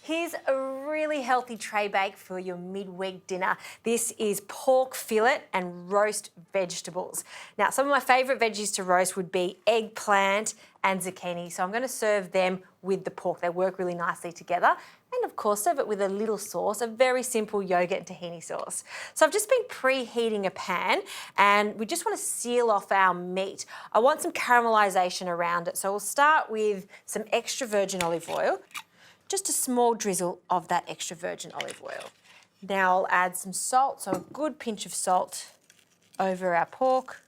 Here's a really healthy tray bake for your midweek dinner. This is pork fillet and roast vegetables. Now, some of my favourite veggies to roast would be eggplant and zucchini, so I'm going to serve them with the pork. They work really nicely together. And of course, serve it with a little sauce, a very simple yogurt and tahini sauce. So I've just been preheating a pan and we just want to seal off our meat. I want some caramelisation around it. So we'll start with some extra virgin olive oil, just a small drizzle of that extra virgin olive oil. Now I'll add some salt, so a good pinch of salt over our pork,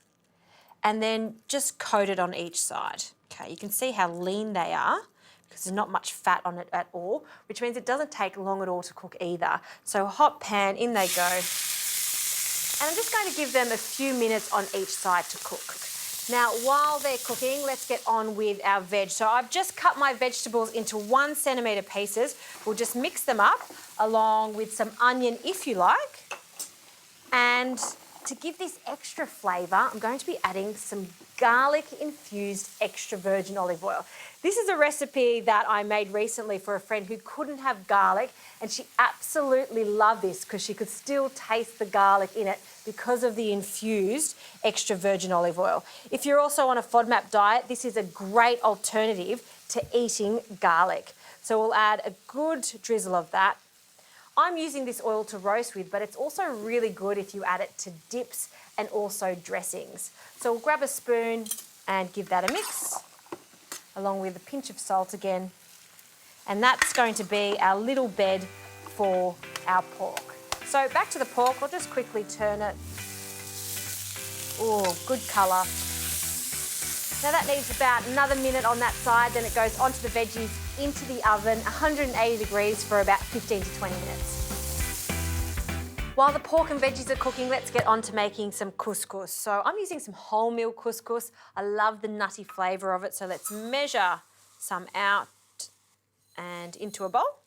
and then just coat it on each side. Okay, you can see how lean they are, because there's not much fat on it at all, which means it doesn't take long at all to cook either. So a hot pan, in they go. And I'm just going to give them a few minutes on each side to cook. Now, while they're cooking, let's get on with our veg. So I've just cut my vegetables into 1 centimetre pieces. We'll just mix them up along with some onion if you like. And to give this extra flavour, I'm going to be adding some garlic-infused extra virgin olive oil. This is a recipe that I made recently for a friend who couldn't have garlic, and she absolutely loved this because she could still taste the garlic in it because of the infused extra virgin olive oil. If you're also on a FODMAP diet, this is a great alternative to eating garlic. So we'll add a good drizzle of that. I'm using this oil to roast with, but it's also really good if you add it to dips and also dressings. So we'll grab a spoon and give that a mix, along with a pinch of salt again. And that's going to be our little bed for our pork. So back to the pork, I'll just quickly turn it. Oh, good colour. Now that needs about another minute on that side, then it goes onto the veggies into the oven, 180 degrees for about 15 to 20 minutes. While the pork and veggies are cooking, let's get on to making some couscous. So I'm using some wholemeal couscous. I love the nutty flavour of it, so let's measure some out and into a bowl.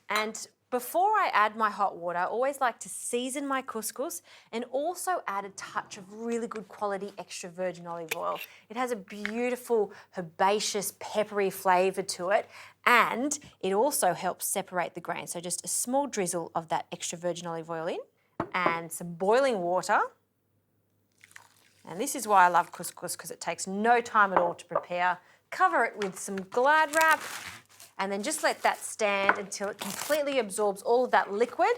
And before I add my hot water, I always like to season my couscous and also add a touch of really good quality extra virgin olive oil. It has a beautiful herbaceous peppery flavour to it, and it also helps separate the grain. So just a small drizzle of that extra virgin olive oil in and some boiling water. And this is why I love couscous, because it takes no time at all to prepare. Cover it with some Glad wrap, and then just let that stand until it completely absorbs all of that liquid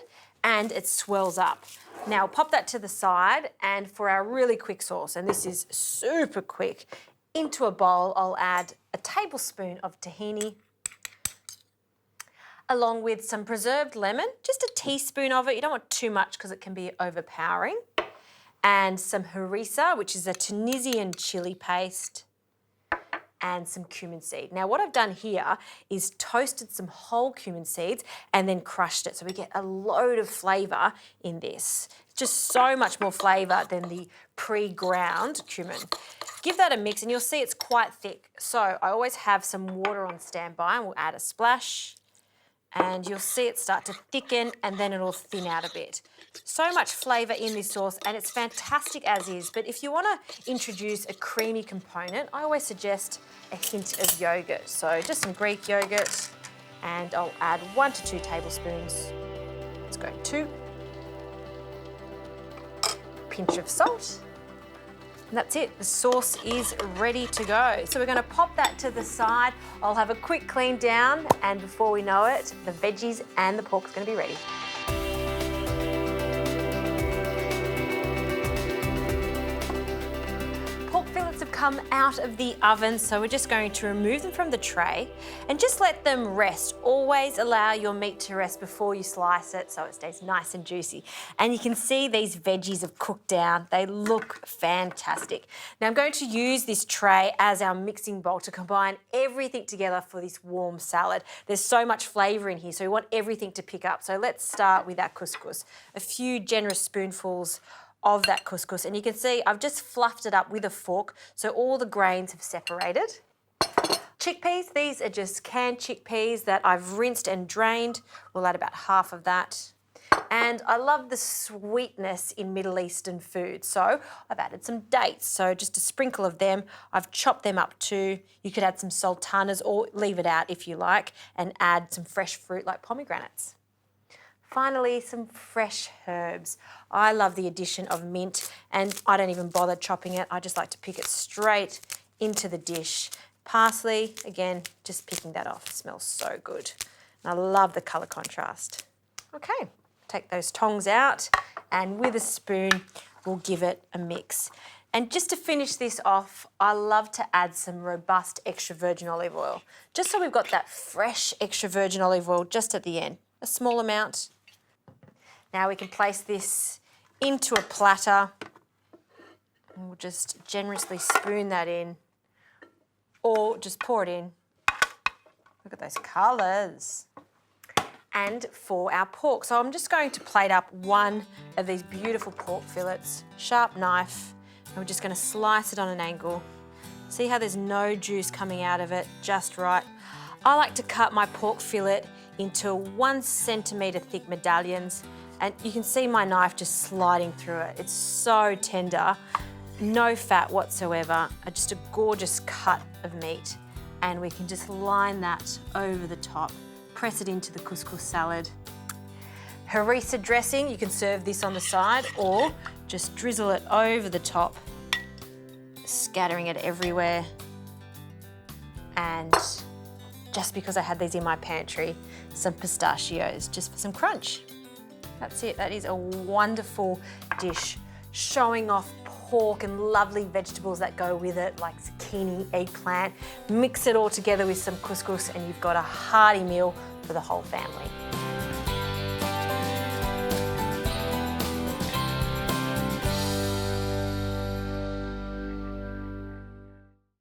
and it swells up. Now pop that to the side, and for our really quick sauce, and this is super quick, into a bowl I'll add a tablespoon of tahini, along with some preserved lemon, just a teaspoon of it. You don't want too much because it can be overpowering. And some harissa, which is a Tunisian chili paste, and some cumin seed. Now what I've done here is toasted some whole cumin seeds and then crushed it, so we get a load of flavour in this. Just so much more flavour than the pre-ground cumin. Give that a mix and you'll see it's quite thick. So I always have some water on standby and we'll add a splash, and you'll see it start to thicken and then it'll thin out a bit. So much flavour in this sauce, and it's fantastic as is, but if you want to introduce a creamy component, I always suggest a hint of yogurt. So just some Greek yogurt, and I'll add 1 to 2 tablespoons. Let's go 2. Pinch of salt. And that's it, the sauce is ready to go. So we're going to pop that to the side. I'll have a quick clean down, and before we know it, the veggies and the pork's going to be ready. Pork fillets have come out of the oven, so we're just going to remove them from the tray and just let them rest. Always allow your meat to rest before you slice it so it stays nice and juicy. And you can see these veggies have cooked down. They look fantastic. Now I'm going to use this tray as our mixing bowl to combine everything together for this warm salad. There's so much flavour in here, so we want everything to pick up. So let's start with our couscous. A few generous spoonfuls of that couscous, and you can see I've just fluffed it up with a fork so all the grains have separated. Chickpeas, these are just canned chickpeas that I've rinsed and drained. We'll add about half of that. And I love the sweetness in Middle Eastern food. So I've added some dates. So just a sprinkle of them. I've chopped them up too. You could add some sultanas or leave it out if you like and add some fresh fruit like pomegranates. Finally, some fresh herbs. I love the addition of mint and I don't even bother chopping it. I just like to pick it straight into the dish. Parsley, again, just picking that off. It smells so good. And I love the colour contrast. Okay, take those tongs out and with a spoon, we'll give it a mix. And just to finish this off, I love to add some robust extra virgin olive oil, just so we've got that fresh extra virgin olive oil just at the end, a small amount. Now we can place this into a platter and we'll just generously spoon that in or just pour it in. Look at those colours. And for our pork, so I'm just going to plate up one of these beautiful pork fillets, sharp knife, and we're just going to slice it on an angle. See how there's no juice coming out of it, just right. I like to cut my pork fillet into 1 centimetre thick medallions, and you can see my knife just sliding through it. It's so tender, no fat whatsoever, just a gorgeous cut of meat. And we can just line that over the top, press it into the couscous salad. Harissa dressing, you can serve this on the side or just drizzle it over the top, scattering it everywhere. And just because I had these in my pantry, some pistachios, just for some crunch. That's it, that is a wonderful dish, showing off pork and lovely vegetables that go with it, like zucchini, eggplant. Mix it all together with some couscous and you've got a hearty meal for the whole family.